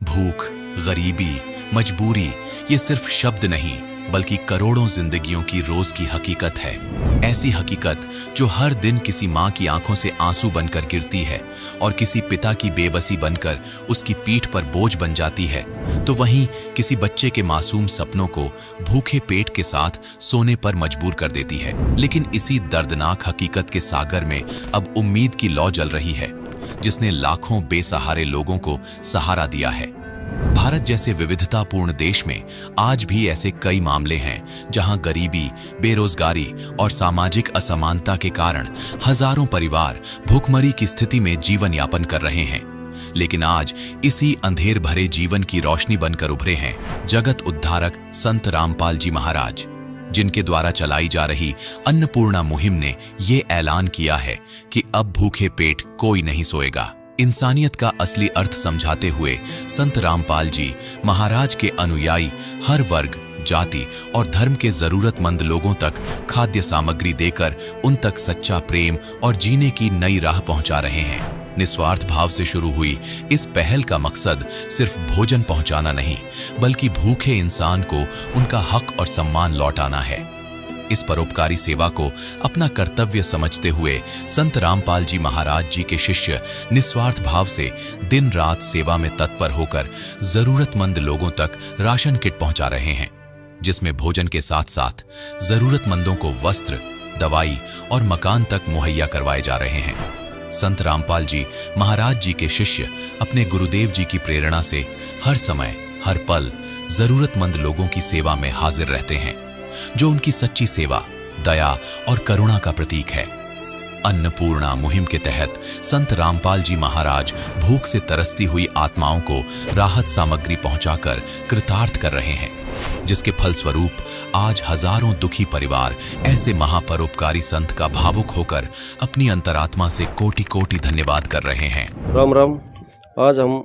भूख, गरीबी, मजबूरी ये सिर्फ शब्द नहीं बल्कि करोड़ों जिंदगियों की रोज की हकीकत है। ऐसी हकीकत जो हर दिन किसी माँ की आंखों से आंसू बनकर गिरती है और किसी पिता की बेबसी बनकर उसकी पीठ पर बोझ बन जाती है, तो वहीं किसी बच्चे के मासूम सपनों को भूखे पेट के साथ सोने पर मजबूर कर देती है। लेकिन इसी दर्दनाक हकीकत के सागर में अब उम्मीद की लौ जल रही है, जिसने लाखों बेसहारे लोगों को सहारा दिया है। भारत जैसे विविधतापूर्ण देश में आज भी ऐसे कई मामले हैं जहां गरीबी, बेरोजगारी और सामाजिक असमानता के कारण हजारों परिवार भूखमरी की स्थिति में जीवन यापन कर रहे हैं। लेकिन आज इसी अंधेर भरे जीवन की रोशनी बनकर उभरे हैं जगत उद्धारक संत रामपाल जी महाराज, जिनके द्वारा चलाई जा रही अन्नपूर्णा मुहिम ने ये ऐलान किया है कि अब भूखे पेट कोई नहीं सोएगा। इंसानियत का असली अर्थ समझाते हुए संत रामपाल जी महाराज के अनुयायी हर वर्ग, जाति और धर्म के जरूरतमंद लोगों तक खाद्य सामग्री देकर उन तक सच्चा प्रेम और जीने की नई राह पहुंचा रहे हैं। निस्वार्थ भाव से शुरू हुई इस पहल का मकसद सिर्फ भोजन पहुंचाना नहीं, बल्कि भूखे इंसान को उनका हक और सम्मान लौटाना है। इस परोपकारी सेवा को अपना कर्तव्य समझते हुए संत रामपाल जी महाराज जी के शिष्य निस्वार्थ भाव से दिन रात सेवा में तत्पर होकर जरूरतमंद लोगों तक राशन किट पहुंचा रहे हैं, जिसमें भोजन के साथ साथ जरूरतमंदों को वस्त्र, दवाई और मकान तक मुहैया करवाए जा रहे हैं। संत रामपाल जी महाराज जी के शिष्य अपने गुरुदेव जी की प्रेरणा से हर समय, हर पल जरूरतमंद लोगों की सेवा में हाजिर रहते हैं, जो उनकी सच्ची सेवा, दया और करुणा का प्रतीक है। अन्नपूर्णा मुहिम के तहत संत रामपाल जी महाराज भूख से तरसती हुई आत्माओं को राहत सामग्री पहुंचाकर कृतार्थ कर रहे हैं, जिसके फलस्वरूप आज हजारों दुखी परिवार ऐसे महापरोपकारी संत का भावुक होकर अपनी अंतरात्मा से कोटि कोटि धन्यवाद कर रहे हैं। राम राम। आज हम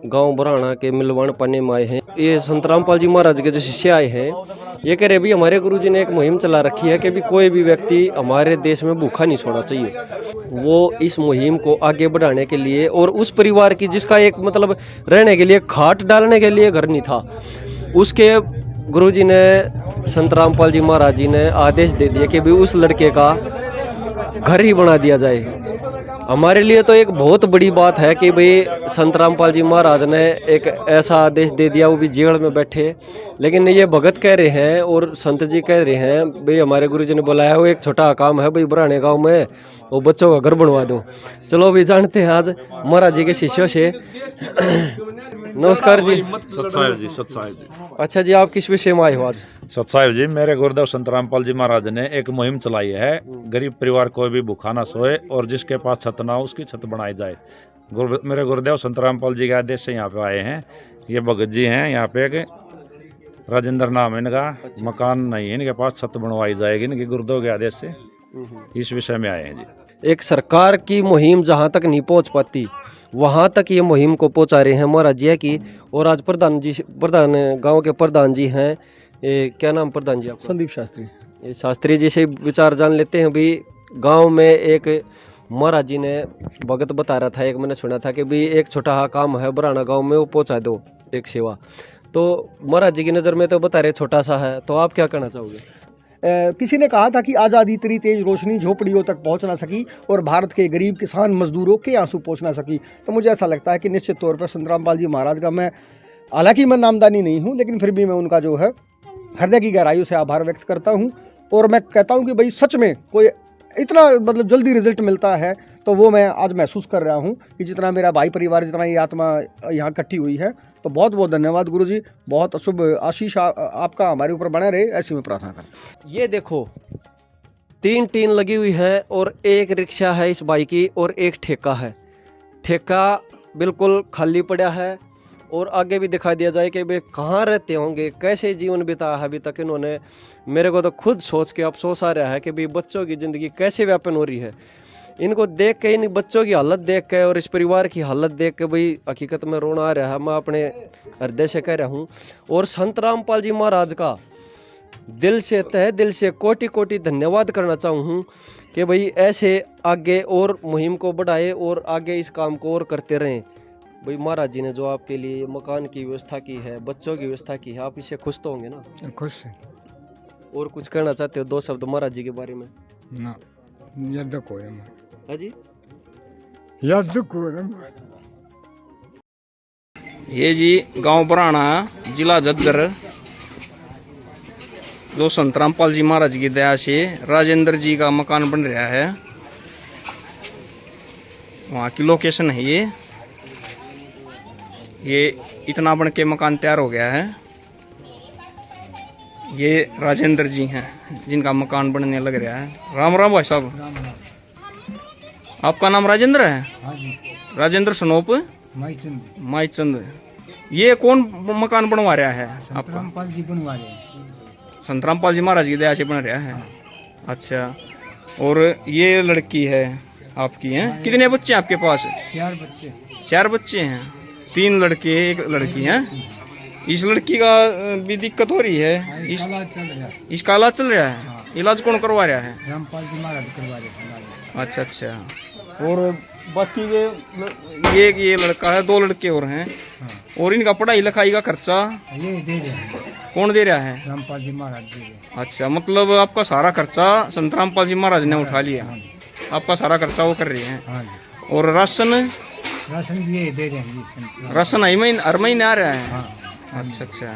गांव बुराना के मिलवान पन्ने में आए हैं। ये संत रामपाल जी महाराज के जो शिष्य आए हैं, ये कह रहे भी हमारे गुरुजी ने एक मुहिम चला रखी है कि भी कोई भी व्यक्ति हमारे देश में भूखा नहीं सोना चाहिए। वो इस मुहिम को आगे बढ़ाने के लिए और उस परिवार की जिसका एक मतलब रहने के लिए खाट डालने के लिए घर नहीं था, उसके गुरुजी ने, संत रामपाल जी महाराज जी ने आदेश दे दिया कि भी उस लड़के का घर ही बना दिया जाए। हमारे लिए तो एक बहुत बड़ी बात है कि भाई संत रामपाल जी महाराज ने एक ऐसा आदेश दे दिया, वो भी जेल में बैठे। लेकिन ये भगत कह रहे हैं और संत जी कह रहे हैं भाई हमारे गुरुजी ने बुलाया, वो एक छोटा काम है भाई बुराने गांव में वो बच्चों का घर बनवा दो। चलो अभी जानते हैं आज महाराज जी के शिष्यों से। नमस्कार जी। सतसाहिब जी, सतसाहिब जी। अच्छा जी, आप किस विषय में आए हो आज? सतसाहिब जी, मेरे गुरुदेव संत रामपाल जी महाराज ने एक मुहिम चलाई है, गरीब परिवार कोई भी भूखा ना सोए और जिसके पास छत ना हो उसकी छत बनाई जाए। मेरे गुरुदेव संत रामपाल जी के आदेश से यहाँ पे आए हैं। ये भगत जी हैं, यहाँ पे एक राजेंद्र नाम है इनका, मकान नहीं है इनके पास, छत बनवाई जाएगी इनके गुरुदेव के आदेश से। इस विषय में आए हैं जी। एक सरकार की मुहिम जहाँ तक नहीं पहुँच पाती वहाँ तक ये मुहिम को पहुँचा रहे हैं महाराज जी की। और आज प्रधान गांव के प्रधान जी हैं, क्या नाम प्रधान जी आपका? संदीप शास्त्री। ये शास्त्री जी से विचार जान लेते हैं। भी गांव में एक महाराज जी ने भगत बता रहा था, एक मैंने सुना था कि भी एक छोटा हा काम है बुराना गांव में, वो पहुँचा दो एक सेवा। तो महाराज जी की नज़र में तो बता रहे छोटा सा है, तो आप क्या कहना चाहोगे? किसी ने कहा था कि आज़ादी तेरी तेज रोशनी झोपड़ियों तक पहुंच ना सकी और भारत के गरीब किसान मजदूरों के आंसू पहुंच ना सकी। तो मुझे ऐसा लगता है कि निश्चित तौर पर संत रामपाल जी महाराज का मैं, हालांकि मैं नामदानी नहीं हूं, लेकिन फिर भी मैं उनका जो है हृदय की गहराइयों से आभार व्यक्त करता हूं। और मैं कहता हूं कि भाई सच में कोई इतना मतलब जल्दी रिजल्ट मिलता है तो वो मैं आज महसूस कर रहा हूं कि जितना मेरा भाई परिवार, जितना ये आत्मा यहाँ इकट्ठी हुई है। तो बहुत बहुत धन्यवाद गुरुजी, बहुत शुभ आशीष आपका हमारे ऊपर बना रहे, ऐसी मैं प्रार्थना करता। ये देखो 3 टीन लगी हुई है और एक रिक्शा है इस बाइक की और एक ठेका है। ठेका बिल्कुल खाली पड़ा है और आगे भी दिखा दिया जाए कि वे कहाँ रहते होंगे, कैसे जीवन बिताया है अभी तक इन्होंने। मेरे को तो खुद सोच के अफसोस आ रहा है कि भाई बच्चों की ज़िंदगी कैसे व्यापन हो रही है। इनको देख के, इन बच्चों की हालत देख के और इस परिवार की हालत देख के भाई हकीकत में रोना आ रहा है। मैं अपने हृदय से कह रहा हूँ। और संत रामपाल जी महाराज का दिल से, तहे दिल से कोटि कोटि धन्यवाद करना चाहूँ कि भाई ऐसे आगे और मुहिम को बढ़ाए और आगे इस काम को और करते रहें। भाई महाराज जी ने जो आपके लिए मकान की व्यवस्था की है, बच्चों की व्यवस्था की है, आप इससे खुश तो होंगे ना? खुश है और कुछ कहना चाहते हो 2 शब्द महाराज जी के बारे में? ना, याद को है हाँ जी, याद को है। ये जी गांव बराना जिला झज्जर, जो संतरामपाल जी महाराज की दया से राजेंद्र जी का मकान बन रहा है, वहाँ की लोकेशन है ये इतना बन के मकान तैयार हो गया है। ये राजेंद्र जी हैं जिनका मकान बनने लग रहा है। राम राम भाई साहब, आपका नाम राजेंद्र है? हाँ जी, राजेंद्र सनोप माईचंद। ये कौन मकान बनवा रहा है आपका? संतरामपाल जी बनवा रहे हैं। संतरामपाल जी महाराज की दया से बन रहा है। अच्छा, और ये लड़की है आपकी हैं? कितने बच्चे हैं आपके पास? 4 बच्चे। 4 बच्चे हैं, 3 लड़के 1 लड़की है। इस लड़की का भी दिक्कत हो रही है, इसका इलाज चल रहा है। इलाज कौन करवा रहा है? रामपाल जी महाराज करवा रहे हैं। अच्छा अच्छा। और बाकी ये लड़का है, 2 लड़के और हैं। और इनका पढ़ाई लिखाई का खर्चा ये दे रहे हैं, कौन दे रहा है? रामपाल जी महाराज दे रहे हैं। अच्छा, मतलब आपका सारा खर्चा संतरामपाल जी महाराज ने उठा लिया, आपका सारा खर्चा वो कर रहे हैं। हाँ जी, और राशन भी ये दे रहे हैं। राशन हर महीने आ रहा है? हाँ। अच्छा अच्छा।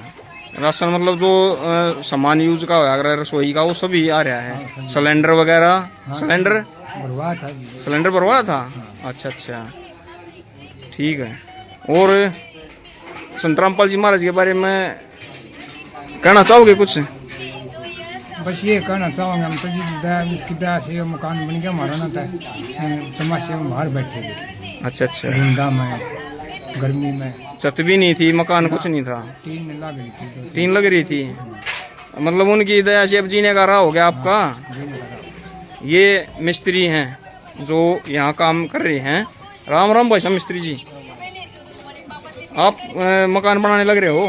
राशन मतलब जो सामान यूज का होगा रसोई का वो सभी आ रहा है? सिलेंडर वगैरह? सिलेंडर भरवा था जी। सिलेंडर भरवा था? अच्छा अच्छा, ठीक है। और संतरामपाल जी महाराज के बारे में कहना चाहोगे कुछ? बस ये कहना चाहूँगा, हम तो जी उसकी दया से ये मकान बन गया हमारा ना था। समाज से हम बाहर बैठे थे। अच्छा अच्छा। धुंधा में, गर्मी में, छत भी नहीं थी, मकान कुछ नहीं था, 3 लग रही थी। 3 लग रही थी। मतलब उनकी दया से अब जीने का राह हो गया आपका। ये मिस्त्री हैं जो यहाँ काम कर रहे हैं। राम राम भाई साहब मिस्त्री जी, आप मकान बनाने लग रहे हो?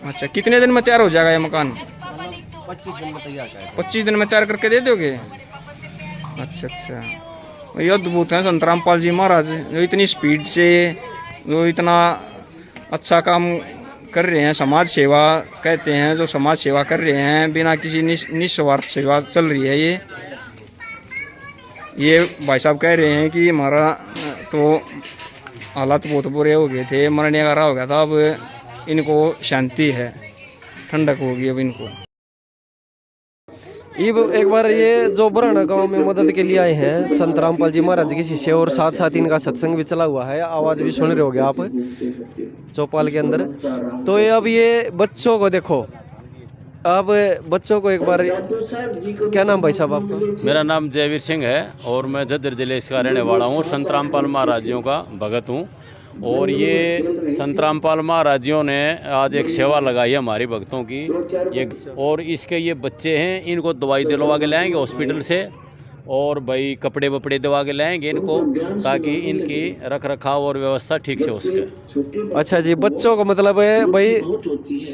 अच्छा, कितने दिन में तैयार हो जाएगा ये मकान? 25 दिन में तैयार है। 25 दिन में तैयार करके दे दोगे? अच्छा अच्छा। ये अद्भुत है संतरामपाल जी महाराज, जो इतनी स्पीड से, जो इतना अच्छा काम कर रहे हैं। समाज सेवा कहते हैं, जो समाज सेवा कर रहे हैं बिना किसी निस्वार्थ सेवा चल रही है। ये भाई साहब कह रहे हैं कि हमारा तो हालात बहुत बुरे हो गए थे, मरने का राह हो गया था, अब इनको शांति है, ठंडक होगी अब इनको। ये एक बार ये जो बराना गांव में मदद के लिए आए हैं संतरामपाल जी महाराज के शिष्य, और साथ साथ इनका सत्संग भी चला हुआ है, आवाज़ भी सुन रहे होगे आप चौपाल के अंदर। तो ये अब ये बच्चों को देखो, अब बच्चों को एक बार, क्या नाम भाई साहब आपका? मेरा नाम जयवीर सिंह है और मैं झज्जर जिले का रहने वाला हूँ। संतरामपाल महाराजियों का भगत हूँ। और ये संतरामपाल महाराजियों ने आज एक सेवा लगाई है हमारी भक्तों की। ये और इसके ये बच्चे हैं, इनको दवाई दिलवा के लाएंगे हॉस्पिटल से, और भाई कपड़े वपड़े दिवा के लाएंगे इनको, ताकि इनकी रख रखाव और व्यवस्था ठीक से हो सके। अच्छा जी, बच्चों को मतलब है भाई,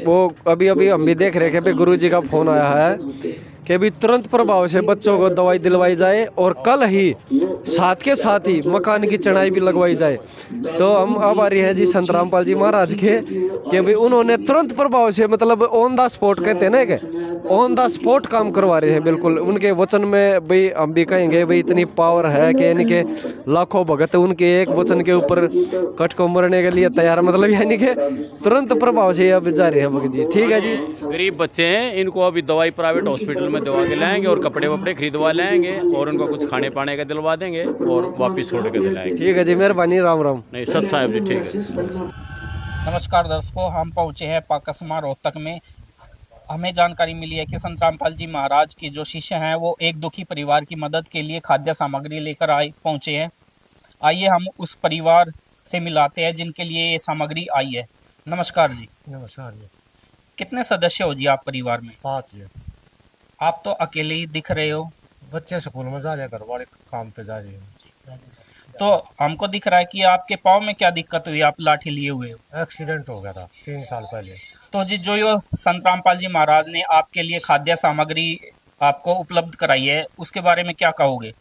वो अभी अभी हम भी देख रहे हैं कि गुरुजी का फोन आया है कि अभी तुरंत प्रभाव से बच्चों को दवाई दिलवाई जाए, और कल ही साथ के साथ ही मकान की चढ़ाई भी लगवाई जाए। तो हम आभारी हैं जी संतरामपाल जी महाराज के कि भाई उन्होंने तुरंत प्रभाव से, मतलब ऑन द स्पॉट कहते हैं ना, कि ऑन द स्पॉट काम करवा रहे हैं। बिल्कुल उनके वचन में भाई हम भी कहेंगे भाई इतनी पावर है कि इनके लाखों भगत उनके एक वचन के ऊपर कट को मरने के लिए तैयार, मतलब यानी कि तुरंत प्रभाव से अब जा रहे हैं भगत जी। ठीक है जी, गरीब बच्चे हैं, इनको अभी दवाई प्राइवेट हॉस्पिटल में दवा के लाएंगे और कपड़े वपड़े खरीदवा लाएंगे और उनको कुछ खाने पाने का दिलवा देंगे और वापस छोड़ के दिलाएंगे। ठीक है जी, मेहरबानी, राम राम। नहीं सत साहब जी, ठीक है। नमस्कार दर्शकों, हम पहुंचे हैं पाकसमा रोहतक में। हमें जानकारी मिली है कि संतरामपाल जी महाराज के जो शिष्य हैं वो एक दुखी परिवार की मदद के लिए खाद्य सामग्री लेकर पहुंचे हैं। आइए हम उस परिवार से मिलाते हैं जिनके लिए ये सामग्री आई है। नमस्कार जी। नमस्कार जी। कितने सदस्य हो जी आप परिवार में? 5 जी। आप तो अकेले ही दिख रहे हो। बच्चे स्कूल में जा रहे हैं, घर वाले काम पे जा रहे हैं। तो हमको दिख रहा है कि आपके पाँव में क्या दिक्कत हुई, आप लाठी लिए हुए हो? एक्सीडेंट हो गया था 3 साल पहले। तो जी जो ये संतरामपाल जी महाराज ने आपके लिए खाद्य सामग्री आपको उपलब्ध कराई है, उसके बारे में क्या कहोगे?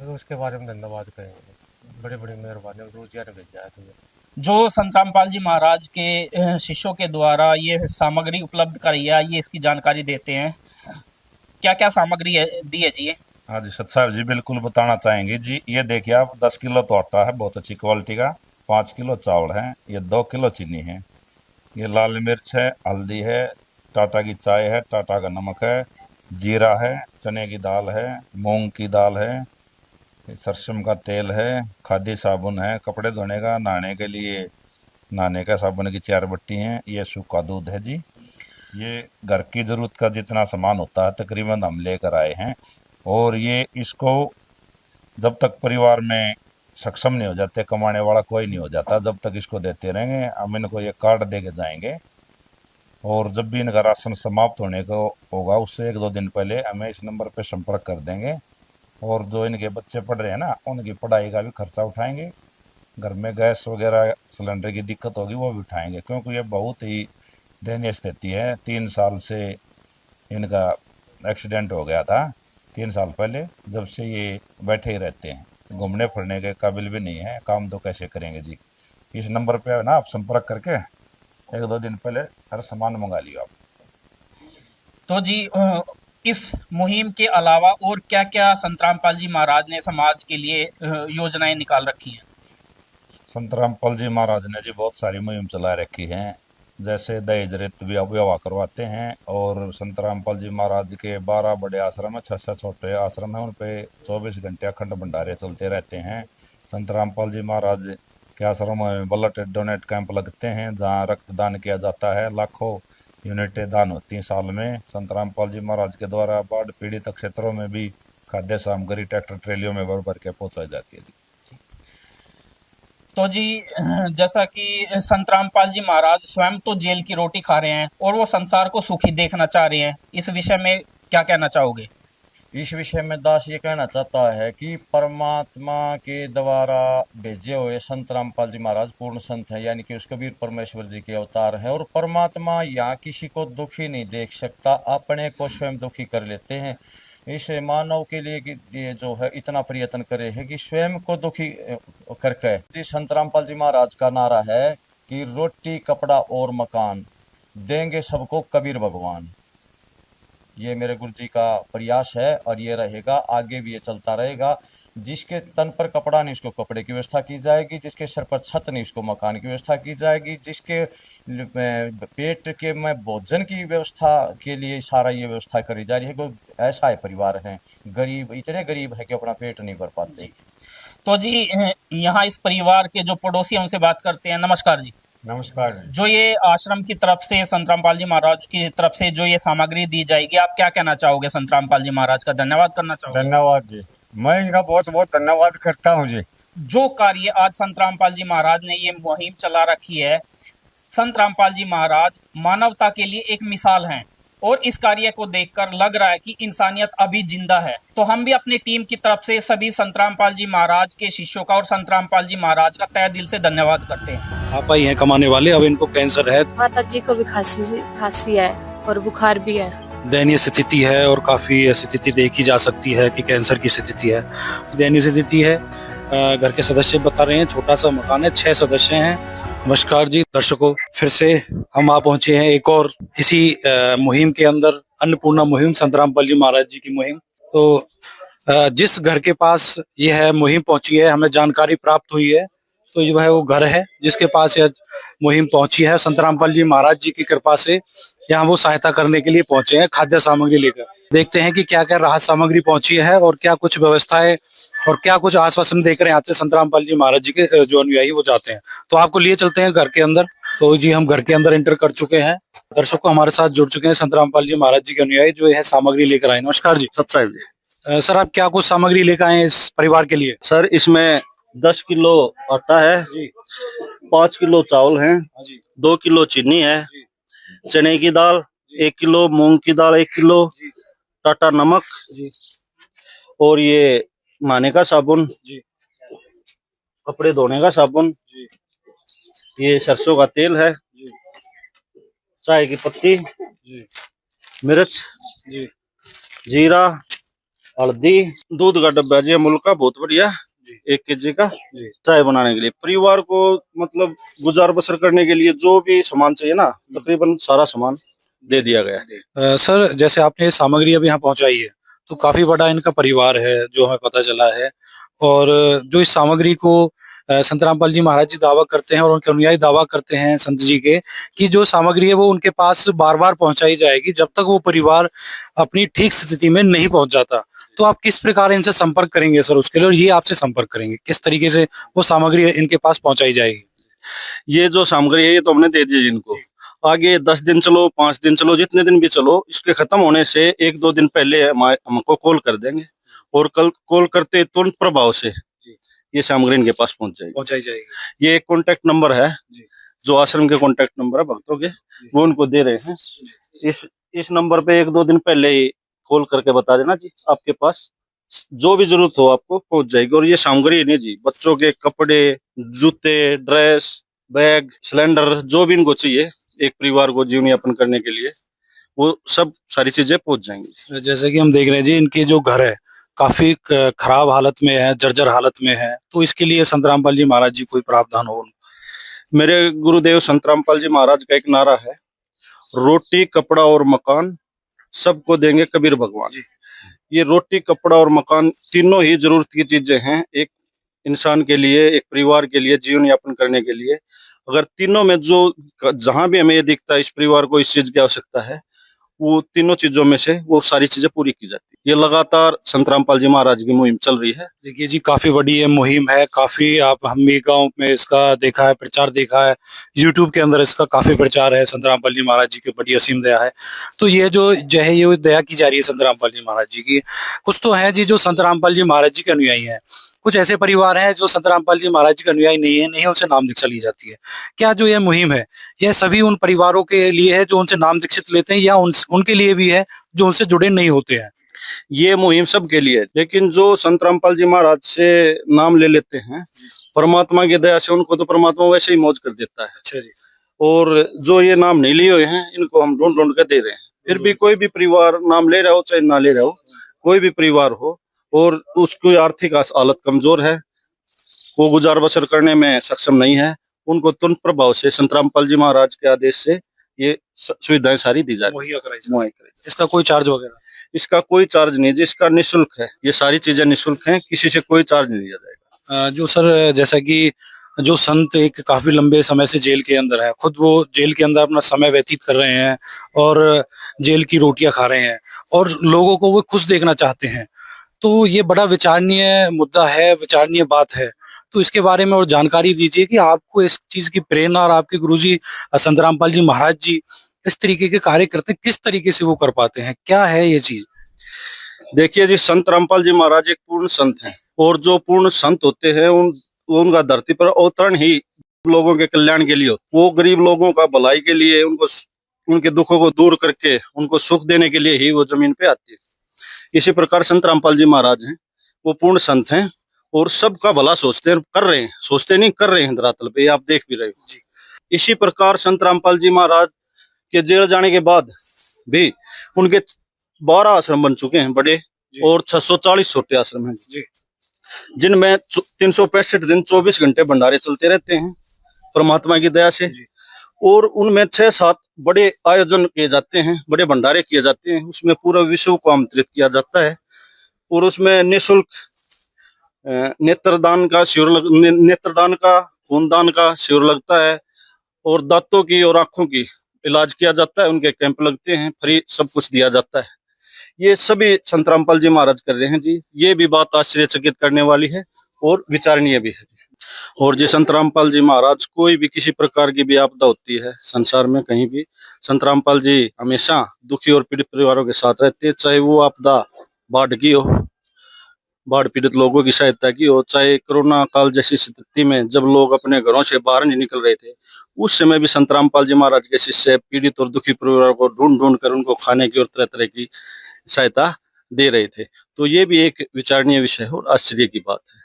उसके बारे में धन्यवाद कहेंगे। बड़ी बड़ी मेहरबानी, रोजगार भेजा है तुम्हें। जो संत रामपाल जी महाराज के शिष्यों के द्वारा ये सामग्री उपलब्ध कराई है, ये इसकी जानकारी देते हैं। क्या क्या सामग्री है दी है जी? हाँ जी सत साहब जी, बिल्कुल बताना चाहेंगे जी। ये देखिए आप, 10 किलो तो आटा है बहुत अच्छी क्वालिटी का, 5 किलो चावल है, ये 2 किलो चीनी है, ये लाल मिर्च है, हल्दी है, टाटा की चाय है, टाटा का नमक है, जीरा है, चने की दाल है, मूंग की दाल है, सरसों का तेल है, खादी साबुन है, कपड़े धोने का, नहाने के लिए नहाने का साबुन की 4 बट्टी हैं, ये सूखा दूध है जी। ये घर की ज़रूरत का जितना सामान होता है तकरीबन हम लेकर आए हैं। और ये इसको जब तक परिवार में सक्षम नहीं हो जाते, कमाने वाला कोई नहीं हो जाता, जब तक इसको देते रहेंगे। हम इनको ये कार्ड दे के जाएंगे और जब भी इनका राशन समाप्त होने को होगा उससे 1-2 दिन पहले हमें इस नंबर पर संपर्क कर देंगे। और जो इनके बच्चे पढ़ रहे हैं ना, उनकी पढ़ाई का भी खर्चा उठाएंगे। घर में गैस वगैरह सिलेंडर की दिक्कत होगी वो भी उठाएंगे, क्योंकि ये बहुत ही दयनीय स्थिति है। 3 साल से इनका एक्सीडेंट हो गया था, 3 साल पहले, जब से ये बैठे ही रहते हैं, घूमने फिरने के काबिल भी नहीं है, काम तो कैसे करेंगे जी। इस नंबर पे ना आप संपर्क करके 1-2 दिन पहले हर सामान मंगा लियो आप। तो जी इस मुहिम के अलावा और क्या क्या संत रामपाल जी महाराज ने समाज के लिए योजनाएं निकाल रखी हैं? संत रामपाल जी महाराज ने जी बहुत सारी मुहिम चला रखी हैं, जैसे दहेज रहित विवाह करवाते हैं। और संत रामपाल जी महाराज के 12 बड़े आश्रम है, 6 छोटे आश्रम हैं, उन पे 24 घंटे अखंड भंडारे चलते रहते हैं। संत रामपाल जी महाराज के आश्रम में ब्लड डोनेट कैंप लगते हैं, जहां रक्तदान किया जाता है। लाखों यूनिटें दान होती हैं साल में। संत रामपाल जी महाराज के द्वारा बाढ़ पीड़ित क्षेत्रों में भी खाद्य सामग्री ट्रैक्टर ट्रेलियों में भर भर के पहुँचाई जाती है जी। तो जी जैसा कि संत रामपाल जी महाराज स्वयं तो जेल की रोटी खा रहे हैं और वो संसार को सुखी देखना चाह रहे हैं, इस विषय में क्या कहना चाहोगे? इस विषय में दास ये कहना चाहता है कि परमात्मा के द्वारा भेजे हुए संत रामपाल जी महाराज पूर्ण संत हैं, यानी कि उस कबीर परमेश्वर जी के अवतार हैं। और परमात्मा यहाँ किसी को दुखी नहीं देख सकता, अपने को स्वयं दुखी कर लेते हैं। इस मानव के लिए कि ये जो है इतना प्रयत्न करे है कि स्वयं को दुखी करके जी। संत रामपाल जी महाराज का नारा है कि रोटी कपड़ा और मकान देंगे सबको कबीर भगवान। ये मेरे गुरु जी का प्रयास है और ये रहेगा, आगे भी ये चलता रहेगा। जिसके तन पर कपड़ा नहीं उसको कपड़े की व्यवस्था की जाएगी, जिसके सर पर छत नहीं उसको मकान की व्यवस्था की जाएगी, जिसके पेट के में भोजन की व्यवस्था के लिए सारा ये व्यवस्था करी जा रही है। कोई ऐसा है परिवार है गरीब, इतने गरीब है कि अपना पेट नहीं भर पाते। तो जी यहाँ इस परिवार के जो पड़ोसी हैं उनसे बात करते हैं। नमस्कार जी। नमस्कार। जो ये आश्रम की तरफ से संत रामपाल जी महाराज की तरफ से जो ये सामग्री दी जाएगी, आप क्या कहना चाहोगे? संत रामपाल जी महाराज का धन्यवाद करना चाहोगे? धन्यवाद जी, मैं इनका बहुत बहुत धन्यवाद करता हूँ जी। जो कार्य आज संत रामपाल जी महाराज ने ये मुहिम चला रखी है, संत रामपाल जी महाराज मानवता के लिए एक मिसाल हैं और इस कार्य को देखकर लग रहा है कि इंसानियत अभी जिंदा है। तो हम भी अपनी टीम की तरफ से सभी संत रामपाल जी महाराज के शिष्यों का और संत रामपाल जी महाराज का तहे दिल से धन्यवाद करते हैं। आप ही हैं कमाने वाले, अब इनको कैंसर है, माता जी को भी खांसी है और बुखार भी है। दयनीय स्थिति है और काफी स्थिति देखी जा सकती है कि कैंसर की स्थिति है, दयनीय स्थिति है। घर के सदस्य बता रहे हैं, छोटा सा मकान है, 6 सदस्य हैं। नमस्कार जी दर्शकों, फिर से हम आ पहुंचे हैं एक और इसी मुहिम के अंदर, अन्नपूर्णा मुहिम, संत रामपाल जी महाराज जी की मुहिम। तो जिस घर के पास यह मुहिम पहुंची है, हमें जानकारी प्राप्त हुई है, तो यह है वो घर है जिसके पास यह मुहिम पहुंची है। संत रामपाल जी महाराज जी की कृपा से यहाँ वो सहायता करने के लिए पहुंचे हैं, खाद्य सामग्री लेकर। देखते हैं कि क्या क्या राहत सामग्री पहुंची है और क्या कुछ व्यवस्थाएं और क्या कुछ आश्वासन देकर आते हैं संत रामपाल जी महाराज जी के जो अनुयायी वो जाते हैं। तो आपको लिए चलते हैं घर के अंदर। तो जी हम घर के अंदर एंटर कर चुके हैं। दर्शकों हमारे साथ जुड़ चुके हैं संत रामपाल जी महाराज जी के अनुयायी जो है सामग्री लेकर आए। नमस्कार जी। सत साहिब जी। सर आप क्या कुछ सामग्री लेकर आए इस परिवार के लिए? सर इसमें 10 किलो आटा है जी, 5 किलो चावल है जी, 2 किलो चीनी है, चने की दाल 1 किलो, मूंग की दाल 1 किलो, टाटा नमक जी, और ये नहाने का साबुन जी, कपड़े धोने का साबुन जी, ये सरसों का तेल है जी, चाय की पत्ती जी, मिर्च जी, जीरा, हल्दी, दूध का डब्बा जी अमूल का बहुत बढ़िया 1 kg का चाय बनाने के लिए। परिवार को मतलब गुजार बसर करने के लिए जो भी सामान चाहिए ना, तकरीबन सारा सामान दे दिया गया है। सर, जैसे आपने ये सामग्री अभी यहाँ पहुंचाई है, तो काफी बड़ा इनका परिवार है जो हमें पता चला है। और जो इस सामग्री को संत रामपाल जी महाराज जी दावा करते हैं और उनके अनुयायी दावा करते हैं संत जी के, कि जो सामग्री है वो उनके पास बार बार पहुंचाई जाएगी जब तक वो परिवार अपनी ठीक स्थिति में नहीं पहुंच जाता। तो आप किस प्रकार इनसे संपर्क करेंगे सर उसके लिए, और ये आपसे संपर्क करेंगे किस तरीके से वो सामग्री इनके पास पहुंचाई जाएगी? ये जो सामग्री है ये तो हमने दे दी इनको। आगे 10 दिन चलो, 5 दिन चलो, जितने दिन भी चलो, इसके खत्म होने से 1-2 दिन पहले हमको कॉल कर देंगे और कल कॉल करते तुरंत प्रभाव से ये सामग्री इनके पास पहुंचाई जाएगी। ये एक कॉन्टेक्ट नंबर है जो आश्रम के कॉन्टेक्ट नंबर है भक्तों के, वो उनको दे रहे हैं। इस नंबर पे 1-2 दिन पहले ही कॉल करके बता देना जी, आपके पास जो भी जरूरत हो आपको पहुंच जाएगी। और ये सामग्री नहीं जी, बच्चों के कपड़े, जूते, ड्रेस, बैग, सिलेंडर, जो भी इनको चाहिए एक परिवार को जीवन यापन करने के लिए, वो सब सारी चीजें पहुंच जाएंगी। जैसे कि हम देख रहे हैं जी, इनके जो घर है काफी खराब हालत में है, जर्जर हालत में है, तो इसके लिए संत रामपाल जी महाराज जी कोई प्रावधान हो? मेरे गुरुदेव संत रामपाल जी महाराज का एक नारा है, रोटी, कपड़ा और मकान सबको देंगे कबीर भगवान। ये रोटी, कपड़ा और मकान तीनों ही जरूरत की चीजें हैं एक इंसान के लिए, एक परिवार के लिए जीवन यापन करने के लिए। अगर तीनों में जो जहां भी हमें ये दिखता है इस परिवार को इस चीज की आवश्यकता है, वो तीनों चीजों में से वो सारी चीजें पूरी की जाती है। ये लगातार संत रामपाल जी महाराज की मुहिम चल रही है। देखिए जी, काफी बड़ी ये मुहिम है, काफी आप हमी गांव में इसका देखा है, प्रचार देखा है, यूट्यूब के अंदर इसका काफी प्रचार है। संत रामपाल जी महाराज जी की बड़ी असीम दया है। तो ये जो है ये दया की जा रही है संत रामपाल जी महाराज जी की। कुछ तो है जी जो संत रामपाल जी महाराज जी के अनुयायी हैं, कुछ ऐसे परिवार हैं जो संत रामपाल जी महाराज जी के अनुयायी नहीं उनसे नाम दीक्षा ली जाती है। क्या जो ये मुहिम है यह सभी उन परिवारों के लिए है जो उनसे नाम दीक्षित लेते हैं, या उनके लिए भी है जो उनसे जुड़े नहीं होते हैं? ये मुहिम सबके लिए है, लेकिन जो संत रामपाल जी महाराज से नाम ले लेते हैं, परमात्मा की दया से उनको तो परमात्मा वैसे ही मौज कर देता है। अच्छा जी। और जो ये नाम नहीं लिए हुए हैं, इनको हम ढूंढ ढूंढ कर दे रहे हैं। फिर भी कोई भी परिवार नाम ले रहा हो चाहे ना ले रहा हो, कोई भी परिवार हो और उसकी आर्थिक हालत कमजोर है, वो गुजार बसर करने में सक्षम नहीं है, उनको तुरंत प्रभाव से संत रामपाल जी महाराज के आदेश से ये सुविधाएं सारी दी जा रही है। इसका कोई चार्ज वगैरह? इसका कोई चार्ज नहीं, जिसका निःशुल्क है, ये सारी चीजें निःशुल्क हैं, किसी से कोई चार्ज नहीं लिया जाएगा। जो सर, जैसा कि जो संत एक काफी लंबे समय से जेल के अंदर है, खुद वो जेल के अंदर अपना समय व्यतीत कर रहे हैं और जेल की रोटियां खा रहे हैं और लोगों को वो खुश देखना चाहते हैं, तो ये बड़ा विचारणीय मुद्दा है, विचारणीय बात है। तो इसके बारे में और जानकारी दीजिए कि आपको इस चीज की प्रेरणा और आपके गुरुजी संत रामपाल जी महाराज जी इस तरीके के कार्य करते हैं, किस तरीके से वो कर पाते हैं, क्या है ये चीज? देखिए जी, संत रामपाल जी महाराज एक पूर्ण संत हैं और जो पूर्ण संत होते हैं उनका धरती पर अवतरण ही लोगों के कल्याण के लिए हो। वो गरीब लोगों का भलाई के लिए, उनको उनके दुखों को दूर करके उनको सुख देने के लिए ही वो जमीन पे आती है। इसी प्रकार संत रामपाल जी महाराज हैं, वो पूर्ण संत हैं और सबका भला सोचते हैं, कर रहे हैं, सोचते नहीं कर रहे हैं धरातल पे, आप देख भी रहे हो। इसी प्रकार संत रामपाल जी महाराज के जेल जाने के बाद भी उनके 12 आश्रम बन चुके हैं बड़े और 640 छोटे आश्रम हैं, जिनमें 365 दिन 24 घंटे भंडारे चलते रहते हैं परमात्मा की दया से। और उनमें 6-7 बड़े आयोजन किए जाते हैं, बड़े भंडारे किए जाते हैं, उसमें पूरा विश्व को आमंत्रित किया जाता है। और उसमें निःशुल्क नेत्रदान का खूनदान का शिविर लगता है और दांतों की और आंखों की इलाज किया जाता है, उनके कैंप लगते हैं, फ्री सब कुछ दिया जाता है। ये सभी संत रामपाल जी महाराज कर रहे हैं जी। ये भी बात आश्चर्यचकित करने वाली है और विचारणीय भी है। और जी संत रामपाल जी महाराज, कोई भी किसी प्रकार की भी आपदा होती है संसार में कहीं भी, संत रामपाल जी हमेशा दुखी और पीड़ित परिवारों के साथ रहते हैं। चाहे वो आपदा बाढ़ की हो, बाढ़ पीड़ित लोगों की सहायता की हो, चाहे कोरोना काल जैसी स्थिति में जब लोग अपने घरों से बाहर नहीं निकल रहे थे, उस समय भी संत रामपाल जी महाराज के शिष्य पीड़ित और दुखी परिवारों को ढूंढ ढूंढ कर उनको खाने की और तरह तरह की सहायता दे रहे थे। तो ये भी एक विचारणीय विषय है और आश्चर्य की बात है।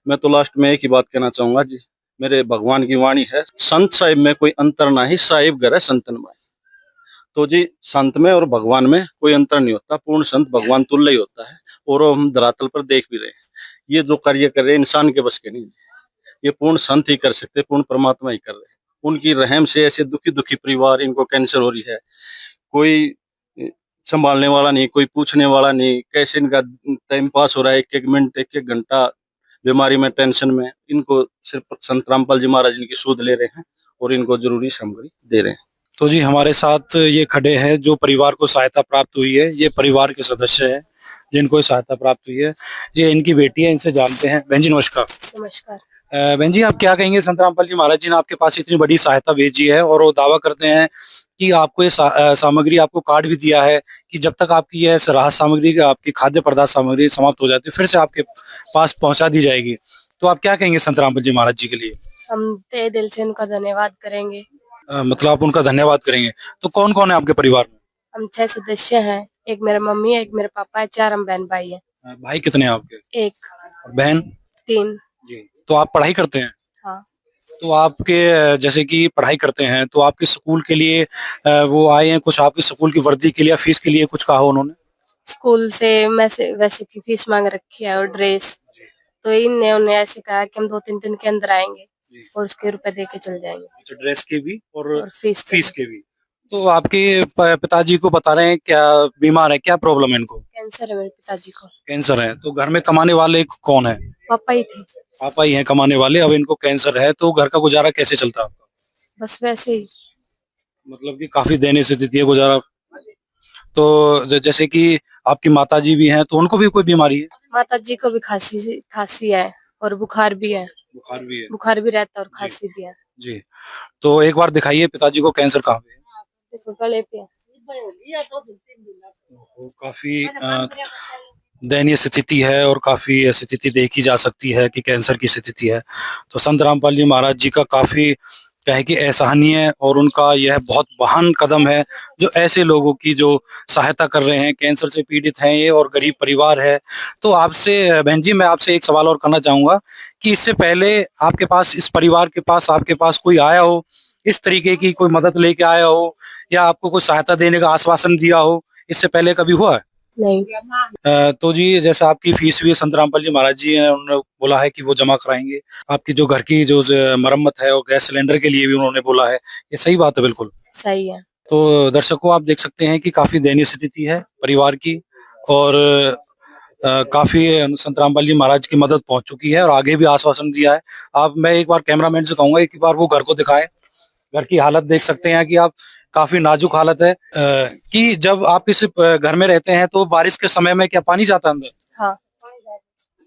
मैं तो लास्ट में एक ही बात कहना चाहूंगा जी, मेरे भगवान की वाणी है, संत साहिब में कोई अंतर नहीं, साहिब घर है संतन माई। तो जी संत में और भगवान में कोई अंतर नहीं होता, पूर्ण संत भगवान तुल्य ही होता है और हम धरातल पर देख भी रहे हैं। ये जो कार्य कर रहे हैं इंसान के बस के नहीं, ये पूर्ण संत ही कर सकते, पूर्ण परमात्मा ही कर रहे हैं। उनकी रहम से ऐसे दुखी दुखी परिवार, इनको कैंसर हो रही है, कोई संभालने वाला नहीं, कोई पूछने वाला नहीं, कैसे इनका टाइम पास हो रहा है, एक एक मिनट एक एक घंटा बीमारी में, टेंशन में, इनको सिर्फ संत रामपाल जी महाराज इनकी सूद ले रहे हैं और इनको जरूरी सामग्री दे रहे हैं। तो जी हमारे साथ ये खड़े हैं जो परिवार को सहायता प्राप्त हुई है, ये परिवार के सदस्य हैं जिनको सहायता प्राप्त हुई है, ये इनकी बेटी है, इनसे जानते हैं। बहन जी नमस्कार। नमस्कार। बहन जी आप क्या कहेंगे, संत रामपाल जी महाराज जी ने आपके पास इतनी बड़ी सहायता भेजी है और वो दावा करते हैं कि आपको ये सामग्री, आपको कार्ड भी दिया है कि जब तक आपकी ये राहत सामग्री, आपकी खाद्य पदार्थ सामग्री समाप्त हो जाती है फिर से आपके पास पहुंचा दी जाएगी। तो आप क्या कहेंगे संत रामपाल जी महाराज जी के लिए? हम तहे दिल से उनका धन्यवाद करेंगे। मतलब आप उनका धन्यवाद करेंगे। तो कौन कौन है आपके परिवार में? हम 6 सदस्य हैं, एक मेरा मम्मी है, एक मेरे पापा है, 4 हम बहन भाई हैं। भाई कितने हैं आपके? 1। बहन? 3। जी। तो आप पढ़ाई करते हैं? हाँ। तो आपके जैसे कि पढ़ाई करते हैं तो आपके स्कूल के लिए वो आए हैं, कुछ आपके स्कूल की वर्दी के लिए, फीस के लिए कुछ कहा उन्होंने? स्कूल से वैसे की फीस मांग रखी है और ड्रेस, तो इनने उन्हें ऐसे कहा कि हम 2-3 दिन के अंदर आएंगे और उसके रुपए दे के चल जाएंगे। अच्छा, ड्रेस के भी और फीस के भी। तो आपके पिताजी को बता रहे हैं क्या बीमार है, क्या प्रॉब्लम है इनको? कैंसर है मेरे पिताजी को। कैंसर है। तो घर में कमाने वाले कौन है? पापा ही थे। पापा ही हैं कमाने वाले, अब इनको कैंसर है, तो घर का गुजारा कैसे चलता है आपका? बस वैसे ही, मतलब कि काफी दयनीय स्थिति है गुजारा। तो जैसे कि आपकी माताजी भी हैं, तो उनको भी कोई बीमारी है? माताजी को भी खांसी है और बुखार भी है। बुखार भी है? बुखार भी रहता है और खांसी भी है। जी। तो एक बार दिखाइए पिताजी को, कैंसर कहाँ पे है? देखो गले पे है। काफी दयनीय स्थिति है और काफी स्थिति देखी जा सकती है कि कैंसर की स्थिति है। तो संत रामपाल जी महाराज जी का काफी कहे कि एहसानीय और उनका यह बहुत महान कदम है जो ऐसे लोगों की जो सहायता कर रहे हैं, कैंसर से पीड़ित हैं ये और गरीब परिवार है। तो आपसे बहन जी मैं आपसे एक सवाल और करना चाहूंगा कि इससे पहले आपके पास, इस परिवार के पास, आपके पास कोई आया हो, इस तरीके की कोई मदद लेके आया हो या आपको कोई सहायता देने का आश्वासन दिया हो, इससे पहले कभी हुआ है? नहीं। तो जी जैसा आपकी फीस भी संत रामपाल जी महाराज जी ने उन्होंने बोला है कि वो जमा कराएंगे, आपकी जो घर की जो मरम्मत है और गैस सिलेंडर के लिए भी उन्होंने बोला है, ये सही बात है? बिल्कुल सही है। तो दर्शकों आप देख सकते हैं कि काफी दयनीय स्थिति है परिवार की और काफी संत रामपाल जी महाराज की मदद पहुंच चुकी है और आगे भी आश्वासन दिया है। आप, मैं एक बार कैमरामैन से कहूंगा एक बार वो घर को दिखाएं। घर की हालत देख सकते हैं कि आप, काफी नाजुक हालत है। कि जब आप इस घर में रहते हैं तो बारिश के समय में क्या पानी जाता है अंदर? हाँ।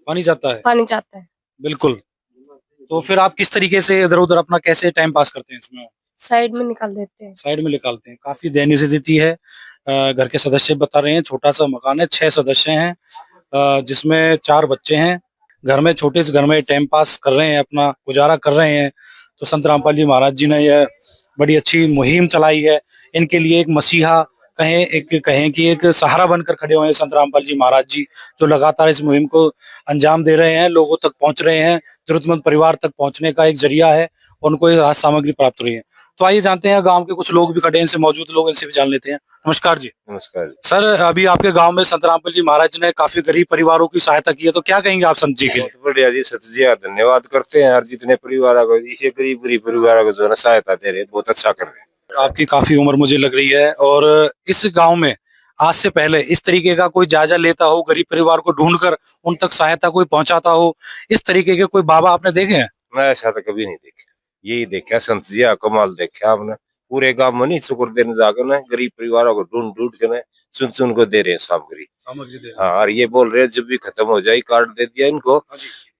पानी जाता है? पानी जाता है। बिल्कुल। तो फिर आप किस तरीके से इधर उधर अपना कैसे टाइम पास करते हैं इसमें? साइड में निकाल देते हैं। साइड में निकालते हैं। काफी दयनीय स्थिति है। घर के सदस्य बता रहे हैं, छोटा सा मकान है, 6 सदस्य हैं जिसमें 4 बच्चे हैं। घर में, छोटे से घर में टाइम पास कर रहे हैं, अपना गुजारा कर रहे हैं। तो संत रामपाल जी महाराज जी ने यह बड़ी अच्छी मुहिम चलाई है। इनके लिए एक मसीहा कहें कि एक सहारा बनकर खड़े हुए हैं संत रामपाल जी महाराज जी, जो लगातार इस मुहिम को अंजाम दे रहे हैं, लोगों तक पहुंच रहे हैं, जरूरतमंद परिवार तक पहुंचने का एक जरिया है, उनको ये राहत सामग्री प्राप्त हो रही है। तो आइए जानते हैं, गांव के कुछ लोग भी खड़े हैं, इनसे मौजूद लोग, इनसे भी जान लेते हैं। नमस्कार जी। नमस्कार सर, अभी आपके गांव में संत रामपाल जी महाराज ने काफी गरीब परिवारों की सहायता की है, तो क्या कहेंगे आप संत जी के? बहुत बढ़िया जी, सत जी धन्यवाद करते हैं यार, जितने परिवार को, इसे गरीब परिवार को जो है सहायता दे रहे हैं, बहुत अच्छा कर रहे हैं। आपकी काफी उम्र मुझे लग रही है और इस गाँव में आज से पहले इस तरीके का कोई जायजा लेता हो, गरीब परिवार को ढूंढकर उन तक सहायता कोई पहुंचाता हो, इस तरीके के कोई बाबा आपने देखे हैं? मैं ऐसा तो कभी नहीं देखे, यही देखा संत जी कमाल देखा हमने। पूरे गांव में नहीं शुक्र देने जाकर ना, गरीब परिवारों को ढूंढ ढूंढ के ना चुन को दे रहे हैं सामग्री। हाँ, और ये बोल रहे हैं जब भी खत्म हो जाए, कार्ड दे दिया इनको,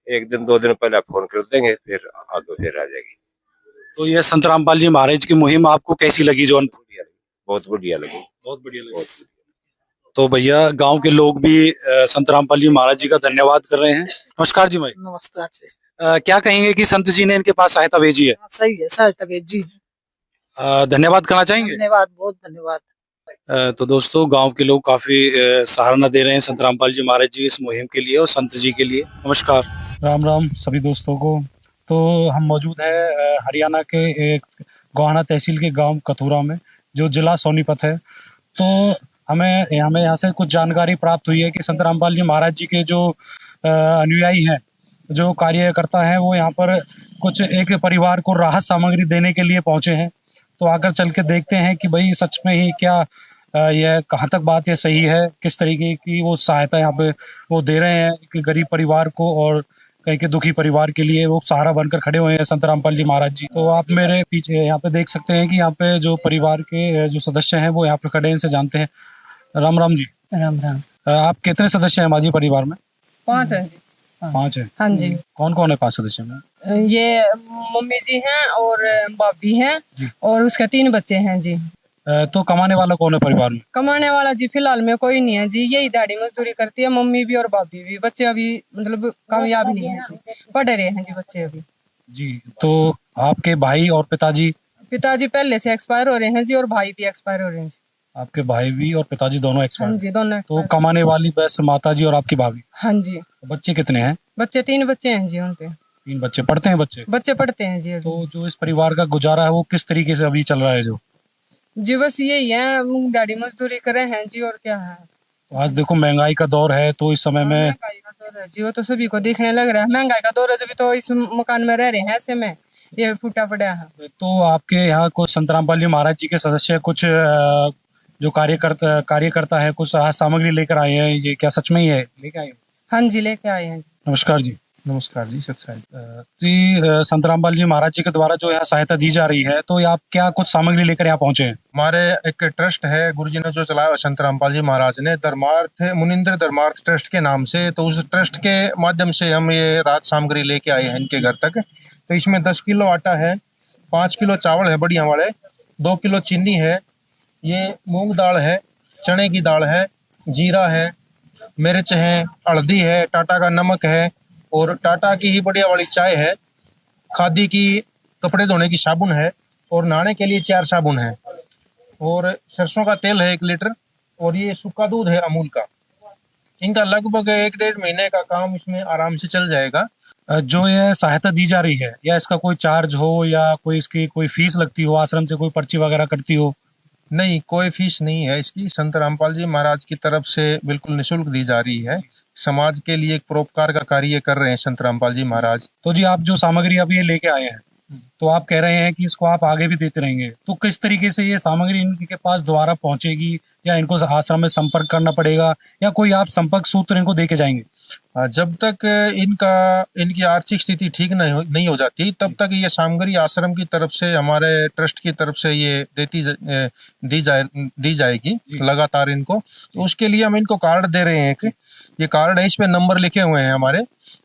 1 दिन 2 दिन पहले फोन कर देंगे, फिर आगे फिर आ जाएगी। तो ये संत रामपाल जी महाराज की मुहिम आपको कैसी लगी? जो बहुत बढ़िया लगी। बहुत बढ़िया लगी। तो भैया गांव के लोग भी संत रामपाल जी महाराज जी का धन्यवाद कर रहे हैं। नमस्कार जी भाई। नमस्कार जी। क्या कहेंगे कि संत जी ने इनके पास सहायता भेजी है? सही है, सहायता भेजी। धन्यवाद करना चाहेंगे? धन्यवाद, बहुत धन्यवाद। तो दोस्तों गांव के लोग काफी सराहना दे रहे हैं संत रामपाल जी महाराज जी इस मुहिम के लिए और संत जी के लिए। नमस्कार। राम राम सभी दोस्तों को। तो हम मौजूद है हरियाणा के एक गोहाना तहसील के गांव कथूरा में, जो जिला सोनीपत है। तो हमें यहाँ से कुछ जानकारी प्राप्त हुई है कि संत रामपाल जी महाराज जी के जो अनुयायी हैं, जो कार्यकर्ता हैं, वो यहाँ पर कुछ एक परिवार को राहत सामग्री देने के लिए पहुंचे हैं। तो आकर चल के देखते हैं कि भाई सच में ही क्या यह कहाँ तक बात ये सही है, किस तरीके की वो सहायता यहाँ पे वो दे रहे हैं कि गरीब परिवार को और कहीं के दुखी परिवार के लिए वो सहारा बनकर खड़े हुए हैं संत रामपाल जी महाराज जी। तो आप मेरे पीछे यहाँ पे देख सकते हैं कि यहाँ पे जो परिवार के जो सदस्य हैं वो यहाँ पे खड़े हैं, इनसे जानते हैं। राम राम जी। राम राम। आप कितने सदस्य हैं माझी परिवार में? 5 है जी। 5 है। हाँ जी। कौन कौन है 5 सदस्य में? ये मम्मी जी हैं और भाभी हैं और उसके 3 बच्चे हैं जी। तो कमाने वाला कौन है परिवार में? कमाने वाला जी फिलहाल में कोई नहीं है जी, यही दाढ़ी मजदूरी करती है मम्मी भी और भाभी भी। बच्चे अभी मतलब कामयाब नहीं है जी, पढ़ रहे हैं जी बच्चे अभी जी। तो आपके भाई और पिताजी? पिताजी पहले से एक्सपायर हो रहे हैं जी और भाई भी एक्सपायर हो रहे हैं जी। आपके भाई भी और पिताजी दोनों एक्सपायर? हाँ जी, दोनों। तो कमाने वाली बस माता जी और आपकी भाभी? हाँ जी। बच्चे कितने हैं? बच्चे 3 बच्चे हैं जी उनके। 3 बच्चे। पढ़ते हैं बच्चे? बच्चे पढ़ते हैं जी। तो जो इस परिवार का गुजारा है वो किस तरीके से अभी चल रहा है? जो जी बस यही है, दाढ़ी मजदूरी करे हैं जी और क्या है। आज देखो महंगाई का दौर है, तो इस समय में महंगाई का दौर है जी, वो तो सभी को देखने लग रहा है महंगाई का दौर है, जब तो इस मकान में रह रहे हैं ऐसे में ये फूटा पड़ा है। तो आपके यहाँ कुछ संत रामपाल जी महाराज जी के सदस्य कुछ जो कार्यकर्ता है कुछ राहत सामग्री लेकर आए हैं, ये क्या सच में ही है? लेके आए? हाँ जी, लेके आए हैं। नमस्कार जी। नमस्कार जी, सत्साई जी। संत रामपाल जी महाराज जी के द्वारा जो यहाँ सहायता दी जा रही है, तो आप क्या कुछ सामग्री लेकर यहाँ पहुंचे हैं? हमारे एक ट्रस्ट है, गुरुजी ने जो चलाया संत रामपाल जी महाराज ने, धर्मार्थ मुनिंद्र धर्मार्थ ट्रस्ट के नाम से। तो उस ट्रस्ट के माध्यम से हम ये राहत सामग्री लेके आए हैं इनके घर तक। तो इसमें 10 किलो आटा है, 5 किलो चावल है बढ़िया वाले, 2 किलो चीनी है, ये मूंग दाल है, चने की दाल है, जीरा है, मिर्च है, हल्दी है, टाटा का नमक है और टाटा की ही बढ़िया वाली चाय है, खादी की कपड़े धोने की साबुन है और नहाने के लिए 4 साबुन है और सरसों का तेल है 1 लीटर और ये सूखा दूध है अमूल का। इनका लगभग 1-1.5 महीने का काम इसमें आराम से चल जाएगा। जो ये सहायता दी जा रही है, या इसका कोई चार्ज हो या कोई इसकी कोई फीस लगती हो, आश्रम से कोई पर्ची वगैरह कटती हो? नहीं, कोई फीस नहीं है इसकी। संत रामपाल जी महाराज की तरफ से बिल्कुल निःशुल्क दी जा रही है। समाज के लिए एक परोपकार का कार्य कर रहे हैं संत रामपाल जी महाराज। तो जी आप जो सामग्री अभी ये लेके आए हैं, तो आप कह रहे हैं कि इसको आप आगे भी देते रहेंगे, तो किस तरीके से ये सामग्री इनके पास दोबारा पहुंचेगी, या इनको आश्रम में संपर्क करना पड़ेगा, या कोई आप संपर्क सूत्र इनको देके जाएंगे? जब तक इनकी आर्थिक स्थिति ठीक नहीं हो जाती तब तक ये सामग्री आश्रम की तरफ से, हमारे ट्रस्ट की तरफ से ये दी जाएगी लगातार इनको। तो उसके लिए हम इनको कार्ड दे रहे हैं। एक ये कार्ड है, इस पे नंबर लिखे हुए हैं हमारे।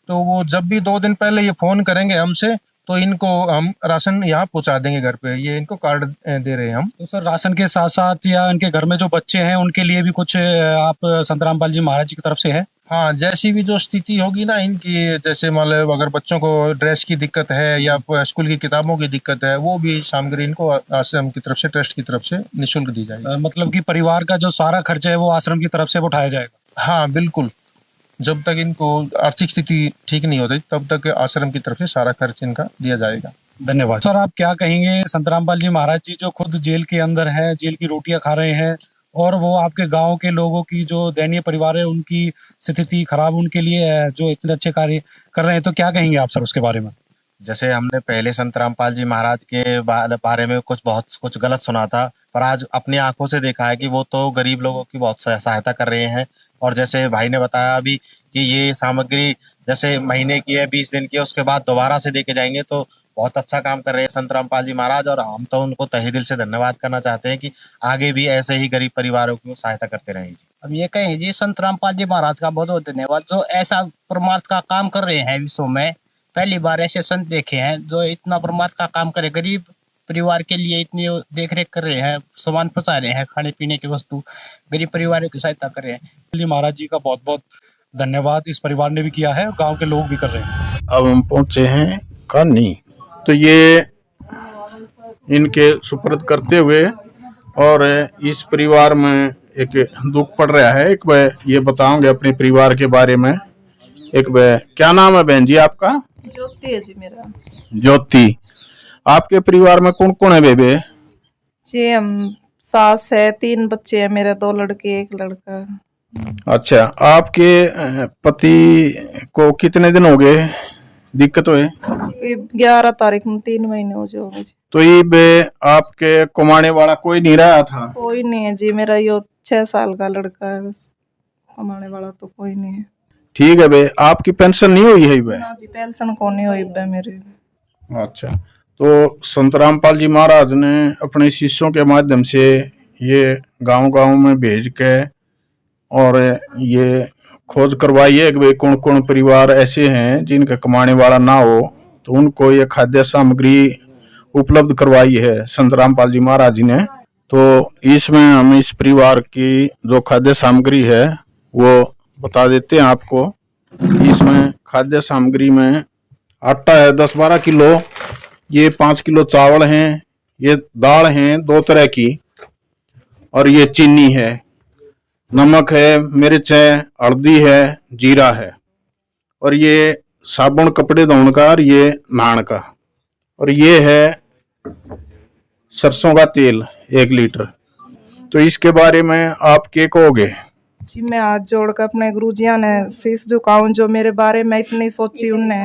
तो वो जब भी 2 दिन पहले ये फोन करेंगे हमसे, तो इनको हम राशन यहाँ पहुँचा देंगे घर पे। ये इनको कार्ड दे रहे हैं हम। तो सर, राशन के साथ साथ या इनके घर में जो बच्चे हैं उनके लिए भी कुछ आप संत रामपाल जी महाराज जी की तरफ से है? हाँ, जैसी भी जो स्थिति होगी ना इनकी, जैसे मान लो अगर बच्चों को ड्रेस की दिक्कत है या स्कूल की किताबों की दिक्कत है, वो भी सामग्री इनको आश्रम की तरफ से, ट्रस्ट की तरफ से निःशुल्क दी जाएगी। मतलब कि परिवार का जो सारा खर्चा है वो आश्रम की तरफ से उठाया जाएगा? हाँ बिल्कुल, जब तक इनको आर्थिक स्थिति ठीक नहीं होती तब तक आश्रम की तरफ से सारा खर्च इनका दिया जाएगा। धन्यवाद। सर, आप क्या कहेंगे, संत रामपाल जी महाराज जी जो खुद जेल के अंदर है, जेल की रोटियां खा रहे हैं, और वो आपके गांव के लोगों की जो दयनीय परिवार है उनकी स्थिति खराब, उनके लिए जो इतने अच्छे कार्य कर रहे हैं, तो क्या कहेंगे आप सर उसके बारे में? जैसे हमने पहले संत रामपाल जी महाराज के बारे में बहुत कुछ गलत सुना था, पर आज अपनी आंखों से देखा है कि वो तो गरीब लोगों की बहुत सहायता कर रहे हैं। और जैसे भाई ने बताया अभी कि ये सामग्री जैसे महीने की है, 20 दिन की है, उसके बाद दोबारा से देके जाएंगे, तो बहुत अच्छा काम कर रहे हैं संत रामपाल जी महाराज। और हम तो उनको तहे दिल से धन्यवाद करना चाहते हैं कि आगे भी ऐसे ही गरीब परिवारों की सहायता करते रहें जी। अब ये कहें जी, संत रामपाल जी महाराज का बहुत बहुत धन्यवाद, जो ऐसा परमार्थ का काम कर रहे हैं विश्व में। पहली बार ऐसे संत देखे हैं जो इतना परमार्थ का काम करे, गरीब परिवार के लिए इतनी देख रेख कर रहे हैं, सामान पहुंचा रहे हैं, खाने पीने की वस्तु, गरीब परिवारों की सहायता कर रहे हैं। महाराज जी का बहुत बहुत धन्यवाद इस परिवार ने भी किया है और गांव के लोग भी कर रहे हैं। अब हम पहुंचे हैं कानी, तो ये इनके सुपुर्द करते हुए, और इस परिवार में एक दुख पड़ रहा है। एक मैं ये बताऊंगे अपने परिवार के बारे में। एक क्या नाम है बहन जी आपका? ज्योति है जी मेरा। ज्योति, आपके परिवार में कौन कौन है बेबे? जी हम सास है, 3 बच्चे हैं मेरे, 2 लड़के 1 लड़का। अच्छा, आपके पति को कितने दिन हो गए दिक्कत हुए? 11 तारीख में 3 महीने हो जाओगे जी। तो ये बे आपके कमाने वाला कोई नहीं रहा था? कोई नहीं है जी, मेरा यो 6 साल का लड़का है बस, कमाने वाला तो कोई नहीं है। ठीक है बे, आपकी पेंशन नहीं हुई है बे? ना जी, पेंशन को नहीं हुई बे मेरी। अच्छा, तो संत रामपाल जी महाराज ने अपने शिष्यों के माध्यम से ये गांव-गांव में भेज के और ये खोज करवाई है कि कौन कौन परिवार ऐसे हैं जिनका कमाने वाला ना हो, तो उनको ये खाद्य सामग्री उपलब्ध करवाई है संत रामपाल जी महाराज जी ने। तो इसमें हम इस परिवार की जो खाद्य सामग्री है वो बता देते हैं आपको। इसमें खाद्य सामग्री में आटा है 10-12 किलो, ये 5 किलो चावल हैं, ये दाल हैं 2 तरह की, और ये चीनी है, नमक है, मिर्च है, हल्दी है, जीरा है, और ये साबुन कपड़े धोने का और ये नहाने का, और ये है सरसों का तेल 1 लीटर। तो इसके बारे में आप क्या कहोगे? जी मैं हाथ जोड़कर अपने गुरुजियां ने शीश झुकाऊं जो मेरे बारे में इतनी सोची उनने।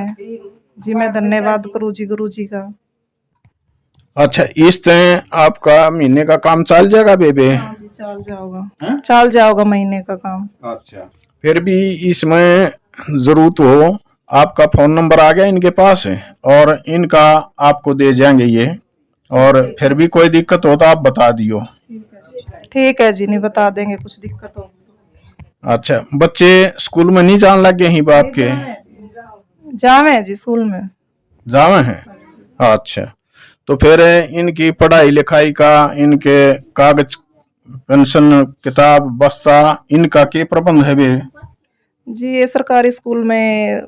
जी मैं धन्यवाद करूँ जी गुरु जी का। अच्छा, इस तरह आपका महीने का काम चल जाएगा बेबे? हाँ जी, चल जाओगा, चल जाओगा महीने का काम। अच्छा, फिर भी इसमें जरूरत हो, आपका फोन नंबर आ गया इनके पास है और इनका आपको दे जाएंगे ये, और फिर भी कोई दिक्कत हो तो आप बता दियो। ठीक है जी, नहीं बता देंगे कुछ दिक्कत हो। अच्छा, बच्चे स्कूल में नहीं जाने लगे हैं बाप के? जावे जी, स्कूल में जावे हैं। अच्छा, तो फिर इनकी पढ़ाई लिखाई का, इनके कागज पेंशन किताब बस्ता इनका क्या प्रबंध है बे? जी ये सरकारी स्कूल में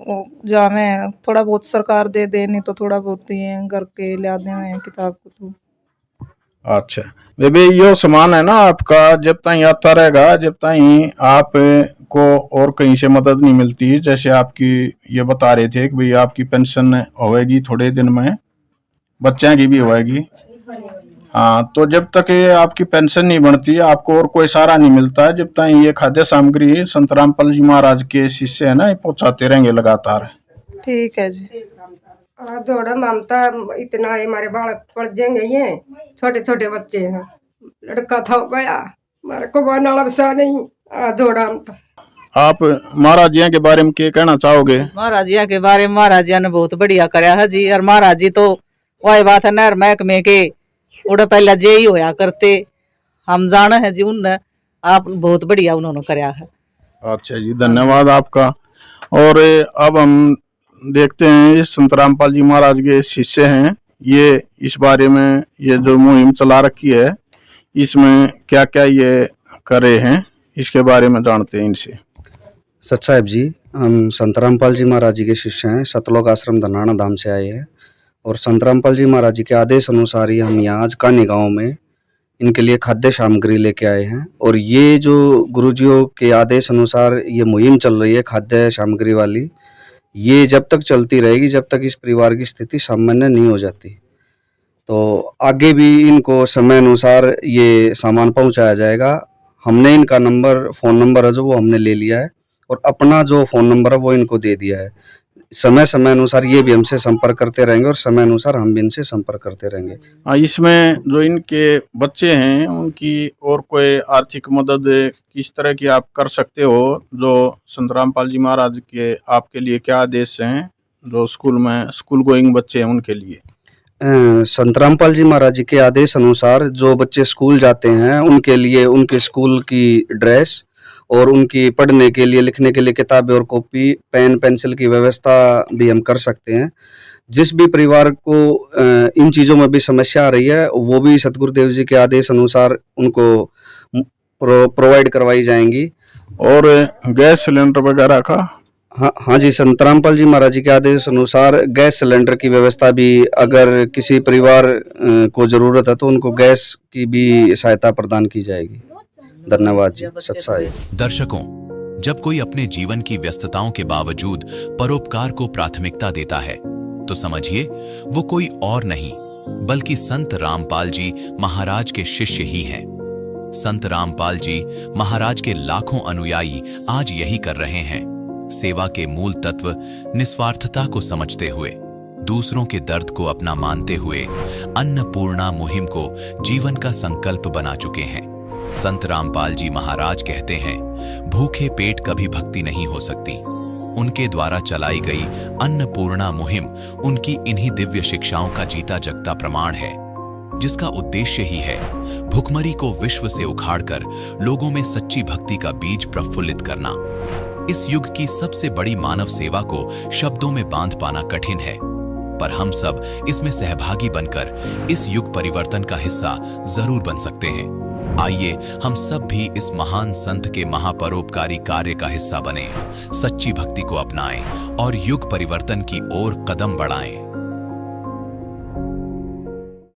जावे, थोड़ा बहुत सरकार दे दे, नहीं तो थोड़ा बहुत ही घर के लिया दे किताब को तो। अच्छा बेबे, यो सामान है ना आपका, जब तक आता रहेगा, जब तक आप को और कहीं से मदद नहीं मिलती, जैसे आपकी ये बता रहे थे कि भाई आपकी पेंशन होएगी थोड़े दिन में, बच्चों की भी होएगी। हाँ, तो जब तक ये आपकी पेंशन नहीं बनती, आपको और कोई सहारा नहीं मिलता है, जब तक ये खाद्य सामग्री संत रामपाल जी महाराज के शिष्य है ना, ये पहुंचाते रहेंगे लगातार। ठीक है जी। जोड़ा ममता इतना है, हमारे बालक पढ़ जाएंगे, ये छोटे छोटे बच्चे हैं, लड़का था गया हमारे को बनाना नहीं जोड़ा। आप महाराज जी के बारे में क्या कहना चाहोगे? महाराज जी के बारे में महाराज जी ने बहुत बढ़िया कराया है जी, और महाराज जी तो वही बात है नहर महकमे के उड़ा पहले जे ही होया करते, हम जाना है जी उनने, आप बहुत बढ़िया उन्होंने कराया है। अच्छा जी, धन्यवाद आपका। और अब हम देखते हैं ये संत रामपाल जी महाराज के शिष्य हैं, ये इस बारे में ये जो मुहिम चला रखी है इसमें क्या क्या ये कर रहे हैं, इसके बारे में जानते हैं इनसे। सच साहब जी, हम संत रामपाल जी महाराज जी के शिष्य हैं, सतलोक आश्रम धनाना धाम से आए हैं, और संत रामपाल जी महाराज जी के आदेश अनुसार ही हम यहाँ आज कानी गाँव में इनके लिए खाद्य सामग्री लेके आए हैं। और ये जो गुरुजियों के आदेश अनुसार ये मुहिम चल रही है खाद्य सामग्री वाली, ये जब तक चलती रहेगी जब तक इस परिवार की स्थिति सामान्य नहीं हो जाती। तो आगे भी इनको समय अनुसार ये सामान पहुंचाया जाएगा। हमने इनका नंबर, फ़ोन नंबर है जो वो हमने ले लिया है, और अपना जो फ़ोन नंबर है वो इनको दे दिया है। समय समय अनुसार ये भी हमसे संपर्क करते रहेंगे और समय अनुसार हम भी इनसे संपर्क करते रहेंगे। इसमें जो इनके बच्चे हैं उनकी और कोई आर्थिक मदद किस तरह की आप कर सकते हो, जो संत रामपाल जी महाराज के आपके लिए क्या आदेश हैं जो स्कूल में स्कूल गोइंग बच्चे हैं उनके लिए? संत रामपाल जी महाराज जी के आदेश अनुसार जो बच्चे स्कूल जाते हैं उनके लिए उनके स्कूल की ड्रेस और उनकी पढ़ने के लिए, लिखने के लिए किताबें और कॉपी, पेन, पेंसिल की व्यवस्था भी हम कर सकते हैं। जिस भी परिवार को इन चीज़ों में भी समस्या आ रही है वो भी सतगुरुदेव जी के आदेश अनुसार उनको प्रोवाइड करवाई जाएंगी। और गैस सिलेंडर वगैरह का? हाँ जी, संत रामपाल जी महाराज जी के आदेश अनुसार गैस सिलेंडर की व्यवस्था भी, अगर किसी परिवार को ज़रूरत है तो उनको गैस की भी सहायता प्रदान की जाएगी। धन्यवाद जी। सत्साई। दर्शकों, जब कोई अपने जीवन की व्यस्तताओं के बावजूद परोपकार को प्राथमिकता देता है तो समझिए वो कोई और नहीं बल्कि संत रामपाल जी महाराज के शिष्य ही हैं। संत रामपाल जी महाराज के लाखों अनुयायी आज यही कर रहे हैं। सेवा के मूल तत्व निस्वार्थता को समझते हुए, दूसरों के दर्द को अपना मानते हुए अन्नपूर्णा मुहिम को जीवन का संकल्प बना चुके हैं। संत रामपाल जी महाराज कहते हैं, भूखे पेट कभी भक्ति नहीं हो सकती। उनके द्वारा चलाई गई अन्नपूर्णा मुहिम उनकी इन्हीं दिव्य शिक्षाओं का जीता जगता प्रमाण है, जिसका उद्देश्य ही है भुखमरी को विश्व से उखाड़कर लोगों में सच्ची भक्ति का बीज प्रफुल्लित करना। इस युग की सबसे बड़ी मानव सेवा को शब्दों में बांध पाना कठिन है, पर हम सब इसमें सहभागी बनकर इस युग परिवर्तन का हिस्सा जरूर बन सकते हैं। आइए हम सब भी इस महान संत के महापरोपकारी कार्य का हिस्सा बने, सच्ची भक्ति को अपनाएं और युग परिवर्तन की ओर कदम बढ़ाएं।